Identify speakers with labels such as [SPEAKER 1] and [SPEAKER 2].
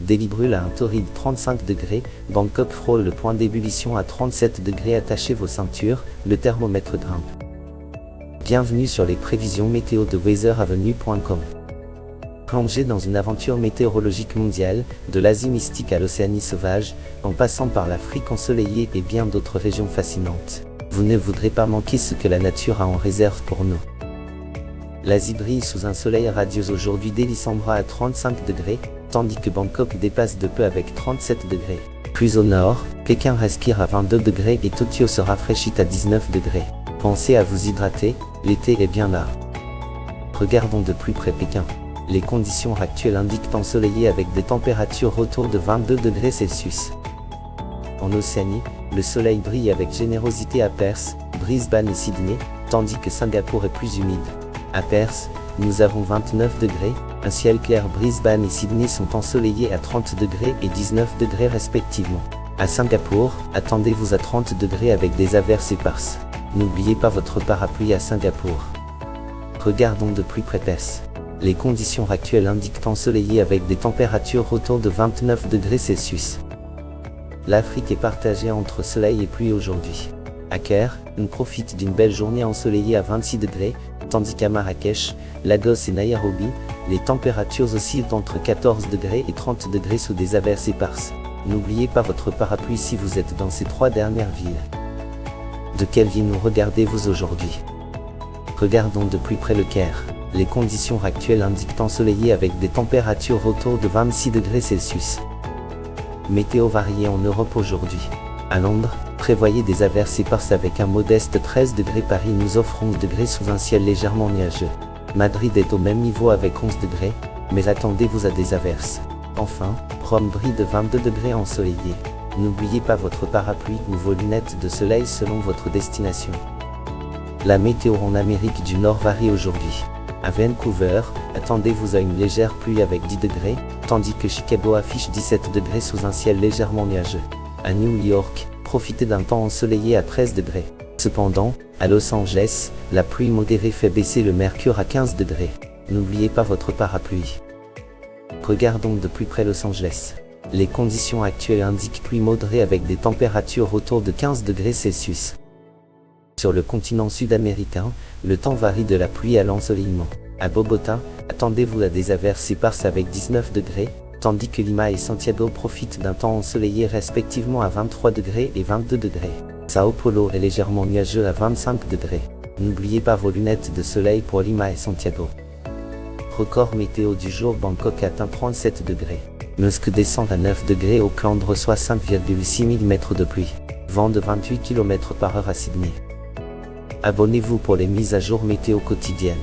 [SPEAKER 1] Delhi brûle à un torride 35 degrés, Bangkok frôle le point d'ébullition à 37 degrés. Attachez vos ceintures, le thermomètre grimpe. Bienvenue sur les prévisions météo de weatheravenue.com. Plongez dans une aventure météorologique mondiale, de l'Asie mystique à l'Océanie sauvage, en passant par l'Afrique ensoleillée et bien d'autres régions fascinantes. Vous ne voudrez pas manquer ce que la nature a en réserve pour nous. L'Asie brille sous un soleil radieux aujourd'hui. Delhi s'embra à 35 degrés, tandis que Bangkok dépasse de peu avec 37 degrés. Plus au nord, Pékin respire à 22 degrés et Tokyo se rafraîchit à 19 degrés. Pensez à vous hydrater, l'été est bien là. Regardons de plus près Pékin. Les conditions actuelles indiquent ensoleillé avec des températures autour de 22 degrés Celsius. En Océanie, le soleil brille avec générosité à Perth, Brisbane et Sydney, tandis que Singapour est plus humide. À Perth, nous avons 29 degrés, un ciel clair. Brisbane et Sydney sont ensoleillés à 30 degrés et 19 degrés respectivement. À Singapour, attendez-vous à 30 degrés avec des averses éparses. N'oubliez pas votre parapluie à Singapour. Regardons de plus près Perth. Les conditions actuelles indiquent ensoleillé avec des températures autour de 29 degrés Celsius. L'Afrique est partagée entre soleil et pluie aujourd'hui. À Caire, on profite d'une belle journée ensoleillée à 26 degrés, tandis qu'à Marrakech, Lagos et Nairobi, les températures oscillent entre 14 degrés et 30 degrés sous des averses éparses. N'oubliez pas votre parapluie si vous êtes dans ces trois dernières villes. De quelle ville nous regardez-vous aujourd'hui? Regardons de plus près le Caire. Les conditions actuelles indiquent ensoleillé avec des températures autour de 26 degrés Celsius. Météo variée en Europe aujourd'hui. À Londres, prévoyez des averses éparses avec un modeste 13 degrés. Paris nous offre 11 degrés sous un ciel légèrement nuageux. Madrid est au même niveau avec 11 degrés, mais attendez-vous à des averses. Enfin, Rome brille de 22 degrés ensoleillé. N'oubliez pas votre parapluie ou vos lunettes de soleil selon votre destination. La météo en Amérique du Nord varie aujourd'hui. À Vancouver, attendez-vous à une légère pluie avec 10 degrés, tandis que Chicago affiche 17 degrés sous un ciel légèrement nuageux. À New York, profitez d'un temps ensoleillé à 13 degrés. Cependant, à Los Angeles, la pluie modérée fait baisser le mercure à 15 degrés. N'oubliez pas votre parapluie. Regardons de plus près Los Angeles. Les conditions actuelles indiquent pluie modérée avec des températures autour de 15 degrés Celsius. Sur le continent sud-américain, le temps varie de la pluie à l'ensoleillement. À Bogota, attendez-vous à des averses éparses avec 19 degrés, tandis que Lima et Santiago profitent d'un temps ensoleillé respectivement à 23 degrés et 22 degrés. Sao Paulo est légèrement nuageux à 25 degrés. N'oubliez pas vos lunettes de soleil pour Lima et Santiago. Record météo du jour: Bangkok atteint 37 degrés. Musk descend à 9 degrés. Auckland reçoit 5,6 mm de pluie. Vent de 28 km/h à Sydney. Abonnez-vous pour les mises à jour météo quotidiennes.